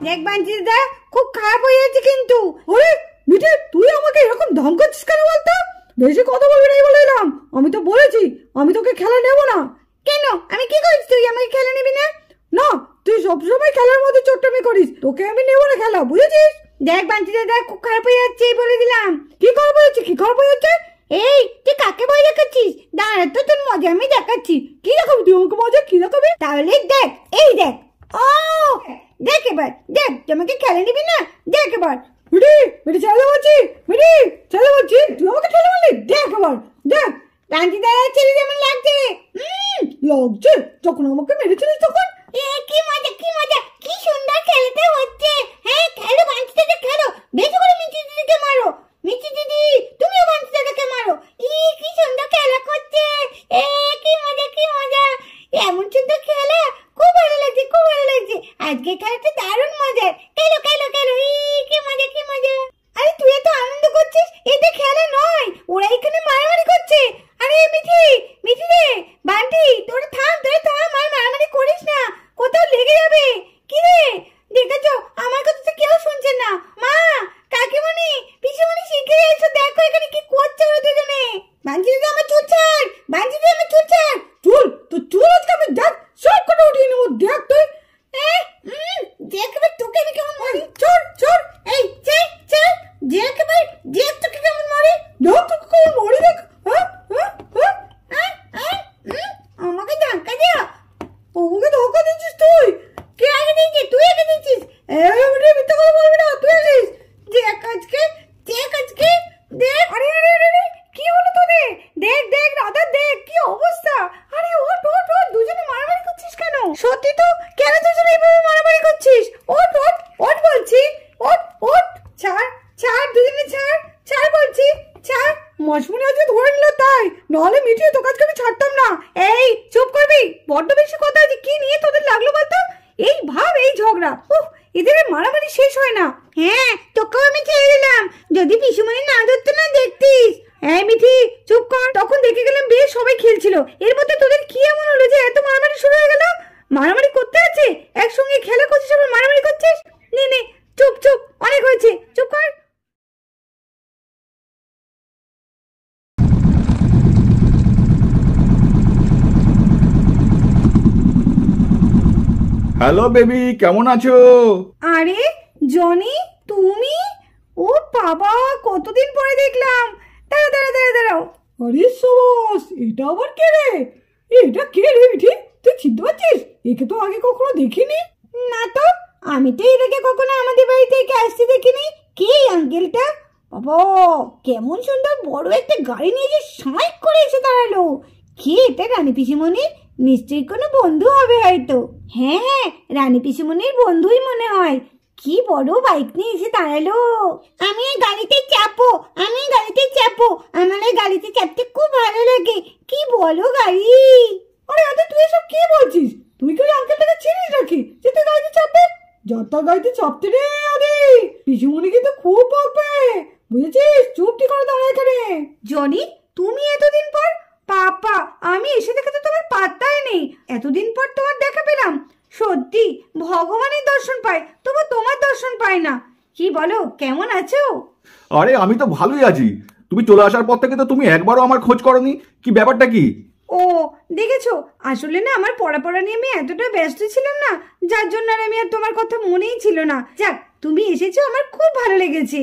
দেখ বাঞ্চি দাদা, খুব খারাপ হয়ে যাচ্ছে কিন্তু। আরে মিঠি, তুই আমাকে এরকম ধমকাচ্ছিস কেন বলতো? বেশি কথা বলবি না বলে এলাম। আমি তো বলেছি আমি তোকে খেলা নেব না। কেন, আমি কি করছি তুই আমাকে খেলা নিবি না? না, তুই সবসময় খেলার মধ্যে চোট্টামি করিস, তোকে আমি নেব না খেলা, বুঝেছিস? দেখ বাঞ্চি দাদা, খুব খারাপ হয়ে যাচ্ছে বলে দিলাম। কি খারাপ হয়েছে? কি খারাপ হয়ে যাচ্ছে? এই তুই কাকে ভয় দেখাচ্ছিস? দাঁড়া তো, তোর মজা আমি দেখাচ্ছি। কি দেখাবি তুই আমাকে? মজা কি দেখাবি? তাহলে দেখ, এই দেখ। ও দেখ এবার, দেখ তুই আমাকে খেলা নিবি না, দেখ এবার। মিঠি, মিঠি ছেড়ে বলছি, মিঠি ছেড়ে বলছি, তুই আমাকে ঠেলে মারলি, দেখ এবার দেখ। বাঞ্চি দাদা ছেলে যেমন লাগছে। লাগছে? যখন আমাকে মেরেছিলিস তখন? কি মজা, কি মজা, কি সুন্দর খেলতে হচ্ছে। হ্যাঁ খেলো বাঞ্চি দাদা, খেলো। বেশি করে মিষ্টি দিদিকে মারো। মিষ্টি দিদি তুমিও বাঞ্চি দাদাকে মারো। কি সুন্দর খেলা করছে। কি মজা, কি মজা। এমন সুন্দর খেলা, খুব ভালো লাগছে, খুব ভালো লাগছে। আজকে খেলাটা দারুণ মজার। খেলো খেলো খেলো, কি মজা, কি মজা। আরে তুই এত আনন্দ করছিস, এটা খেলা নয়, ওরা এখানে মারামারি করছে। আরে মিঠি, মিঠি রে, বান্টি তোরা থাম, আর মারামারি করিস না, কোথাও লেগে যাবে। কি রে, দেখেছো আমার কথা তো কেউ শুনছে না। মা, কাকিমণি, পিসিমণি, শিগগিরই এসো, দেখো এখানে কি করছে ওরা দুজনে। বাঞ্চি দিদি আমার চুল ছাড়, বাঞ্চি দিদি আমার চুল ছাড়। চুল তো চুল আজকে আমি দেখ সব করে উঠিয়ে নেবো, দেখ তুই। দেখ এবার তোকে আমি কেমন মারি। চোর চোর, এই চে চে, দেখ এবার, দেখ তোকে কেমন মারি। দেখ তোকে কেমন মারি, দেখ। আমাকে ধাক্কা দেয়া। আমাকে ধোকা দিচ্ছিস তুই? কে আগে দিয়েছিস? তুই আগে দিয়েছিস। মিথ্যা কথা বলবি না, তুই আছিস। দেখ আজকে, দেখ আজকে, দেখ। আরে আরে আরে আরে, কি হলো তোদের? দেখ দেখ রাধা, দেখ কি অবস্থা। আরে ওঠ ওঠ ওঠ, দুজনে মারামারি করছিস কেন? সত্যি তো, কেন দুজনে এইভাবে মারামারি করছিস? ওঠ ওঠ ওঠ বলছি, ওঠ ওঠ। ছাড় ছাড়, দুজনে ছাড়, ছাড় বলছি, ছাড়। মাসমুনি আজকে ধরে নিল তাই, নাহলে মিটিয়ে তোর কাছকে আমি ছাড়তাম না। এই চুপ করবি, বড্ড বেশি কথা আছে। কি নিয়ে তোদের লাগলো বলতো? এই ভাব, এই ঝগড়া, উফ, এদের মারামারি শেষ হয় না। হ্যাঁ, তোকেও আমি ছেড়ে দিলাম, যদি পিসুমণি না ধরতো না দেখতিস। এই মিঠি চুপ কর, তখন দেখে গেলাম বেশ সবাই খেলছিল, এর মধ্যে তোদের কি এমন হলো যে এত মারামারি শুরু হয়ে গেল? মারামারি করতে আছে, একসঙ্গে খেলা করছিস আবার মারামারি করছিস? নে নে, চুপ চুপ, অনেক হয়েছে, চুপ কর। হ্যালো বেবি, কেমন আছো? আরে জনি, তুমি? ও বাবা, কতদিন পরে দেখলাম। দাঁড়াও দাঁড়াও দাঁড়াও দাঁড়াও। আরে সুভাষ, এটা আবার কে রে? এটা কে রে মিঠি? তুই চিনতে পারছিস? একে তো আগে কখনো দেখিনি। না তো, আমি তো এর আগে কখনো আমাদের বাড়ি থেকে আসতে দেখিনি। কে আঙ্কেলটা? বাবা, কেমন সুন্দর বড় একটা গাড়ি নিয়ে যে সাইক করে এসে দাঁড়ালো। কে এটা? রানী পিসিমণি? নিশ্চয়ই কোনো বন্ধু হবে হয়তো। হ্যাঁ হ্যাঁ, রানী পিসিমণির বন্ধুই মনে হয়। কি বড় বাইক নিয়ে এসে দাঁড়ালো। আমি এই গাড়িতে চাপবো, আমি এই গাড়িতে চাপবো, আমার এই গাড়িতে চাপতে খুব ভালো লাগে। কি বলো গাড়ি? আরে আরে, তুই এসব কি বলছিস? তুই কি ওই আঙ্কেলটাকে চিনিস নাকি যে তুই গাড়িতে চাপবে? যাত্রা গাড়িতে চাপতে রে আরে, পিসিমণি কিন্তু খুব বকবে, বুঝেছিস? চুপটি করে দাঁড়া এখানে। জনি, তুমি এতদিন পর? পাপা, আমি এসে দেখে তো তোমার পাত্তাই নেই। এতদিন পর তোমার দেখা পেলাম, সত্যি ভগবানের দর্শন পাই, তবু তোমার দর্শন পাই না। কি বলো, কেমন আছো? আরে আমি তো ভালোই আছি। তুমি চলে আসার পর থেকে তো তুমি একবারও আমার খোঁজ করনি, কি ব্যাপারটা কি? ও দেখেছো, আসলে না আমার পড়া নিয়ে আমি এতটা ব্যস্ত ছিলাম না, যার জন্য আর আমি আর তোমার কথা মনেই ছিল না। যাক, তুমি এসেছো, আমার খুব ভালো লেগেছে।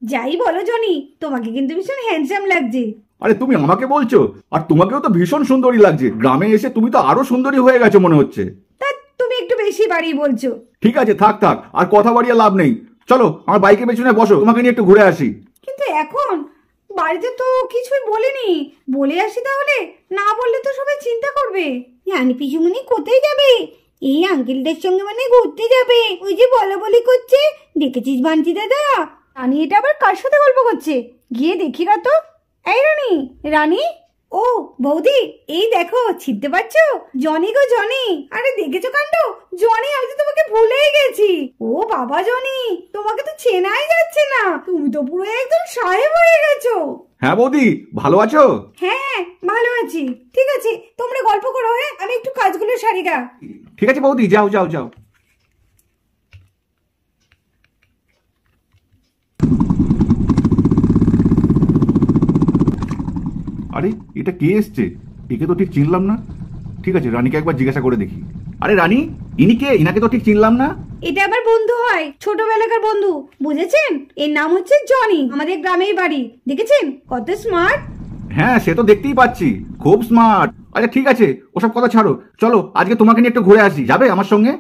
যাই বলো জনি, তোমাকে কিন্তু ভীষণ হ্যান্ডসাম লাগছে। আরে তুমি আমাকে বলছো? আর তোমাকেও তো ভীষণ সুন্দরী লাগছে। গ্রামে এসে তুমি তো আরো সুন্দরী হয়ে গেছো মনে হচ্ছে। তা তুমি একটু বেশি বাড়িয়ে বলছো। ঠিক আছে, থাক থাক, আর কথা বাড়িয়ে লাভ নেই। চলো আমার বাইকের পেছনে বসো, তোমাকে নিয়ে একটু ঘুরে আসি। কিন্তু এখন বাড়িতে তো কিছুই বলেনি, বলে আসি তাহলে? না বললে তো সবাই চিন্তা করবে। রানী পিসিমণি কোথায় যাবে? এই আঙ্কেলটার সঙ্গে মানে ঘুরতে যাবে। ওই যে বলা বলি করছে, দেখেছিস বান্টি দাদা? রানী এটা আবার কার সাথে গল্প করছে? গিয়ে দেখি না তো। এই রানী, রানী, ও বৌদি, এই দেখো, চিনতে পারছো? জনি গো জনি। আরে দেখেছো কাণ্ড, জনি, আমি তো তোমাকে ভুলেই গেছি। ও বাবা জনি, তোমাকে তো চেনাই যাচ্ছে না, তুমি তো পুরো একদম সাহেব হয়ে গেছো। হ্যাঁ বৌদি, ভালো আছো? হ্যাঁ ভালো আছি। ঠিক আছে, তোমরা গল্প করো, হ্যাঁ আমি একটু কাজগুলো সারি গা। ঠিক আছে বৌদি, যাও যাও যাও। আরে এটা কে এসছে? একে তো ঠিক চিনলাম না। ঠিক আছে, রানীকে একবার জিজ্ঞাসা করে দেখি। আরে রানী, ইনি কে? ইনাকে তো ঠিক চিনলাম না। এটা আমার বন্ধু হয়, ছোটবেলাকার বন্ধু, বুঝেছেন? এর নাম হচ্ছে জনি, আমাদের গ্রামেই বাড়ি। দেখেছেন কত স্মার্ট? হ্যাঁ, সে তো দেখতেই পাচ্ছি, খুব স্মার্ট। আচ্ছা ঠিক আছে, ওসব কথা ছাড়ো, চলো আজকে তোমাকে নিয়ে একটু ঘুরে আসি। যাবে আমার সঙ্গে?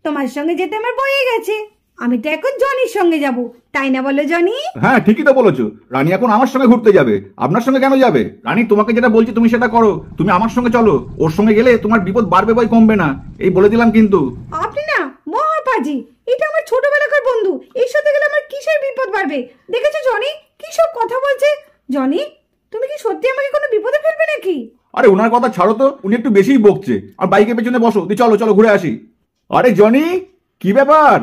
তোমার সঙ্গে যেতে আমার বয়ে গেছে। আমি তো এখন জনির সঙ্গে যাব, তাই না বলো জনি? হ্যাঁ ঠিকই তো বলেছো, রানী এখন আমার সঙ্গে ঘুরতে যাবে। আপনার সঙ্গে কেন যাবে? রানী তোমাকে যেটা বলছি তুমি সেটা করো, তুমি আমার সঙ্গে চলো। ওর সঙ্গে গেলে তোমার বিপদ বাড়বে বই কমবে না, এই বলে দিলাম কিন্তু। আপনি না মহাপাজি, এটা আমার ছোটবেলাকার বন্ধু, এর সাথে গেলে আমার কিসের বিপদ বাড়বে? দেখেছো জনি কি সব কথা বলছে? জনি, তুমি কি সত্যি আমাকে কোনো বিপদে ফেলবে নাকি? আরে ওনার কথা ছাড়ো তো, উনি একটু বেশিই বকছে। আর বাইকের পেছনে বসো, দি চলো চলো ঘুরে আসি। আরে জনি, কি ব্যাপার?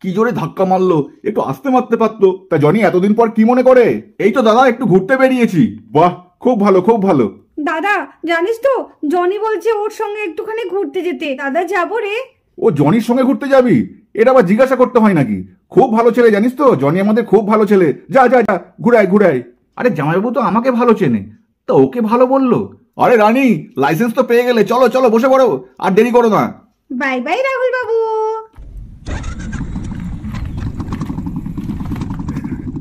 কি জোরে ধাক্কা মারলো, একটু আস্তে মারতে পারতো। তা জনি এতদিন পর কি মনে করে? এই তো দাদা একটু ঘুরতে বেরিয়েছি। বাহ, খুব ভালো খুব ভালো। দাদা জানিস তো, জনি বলছে ওর সঙ্গে একটুখানি ঘুরতে যেতে। দাদা যাবো রে। ও জনির সঙ্গে ঘুরতে যাবি? এটা আবার জিজ্ঞাসা করতে হয় নাকি? খুব ভালো ছেলে জানিস তো, জনি আমাদের খুব ভালো ছেলে। যা যা যা, ঘুরাই ঘুরাই। আরে জামাইবাবু তো আমাকে ভালো চেনে, তা ওকে ভালো বললো? আরে রানী, লাইসেন্স তো পেয়ে গেলে, চলো চলো বসে পড়ো, আর দেরি করো না। বাই বাই রাহুল বাবু।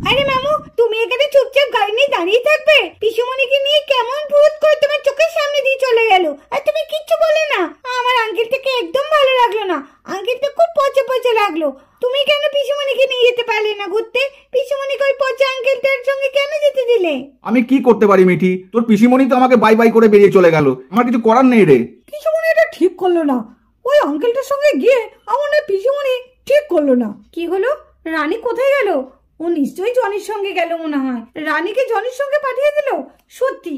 আরে মামু, তুমি এখানে চুপচাপ গাড়ি নিয়ে দাঁড়িয়ে থাকবে? পিসুমণিকে নিয়ে কেমন ভূত করে তোমার চোখের সামনে দিয়ে চলে গেল, আর তুমি কিচ্ছু বলে না? আমার আঙ্কেলটাকে একদম ভালো লাগলো না, আঙ্কেলটা খুব পচে পচে লাগলো। তুমি কেন পিসুমণিকে নিয়ে যেতে পারলে না ঘুরতে? পিসুমণিকে ওই পচে আঙ্কেলটার সঙ্গে কেন যেতে দিলে? আমি কি করতে পারি মিঠি, তোর পিসিমণি তো আমাকে বাই বাই করে বেরিয়ে চলে গেল, আমার কিছু করার নেই রে। পিসিমণি এটা ঠিক করলো না, ওই আঙ্কেলটার সঙ্গে গিয়ে আমার না পিসিমণি ঠিক করলো না। কি হলো? রানী কোথায় গেল? ও নিশ্চয়ই জনির সঙ্গে গেল মনে হয়। রানীকে জনির সঙ্গে পাঠিয়ে দিল? সত্যি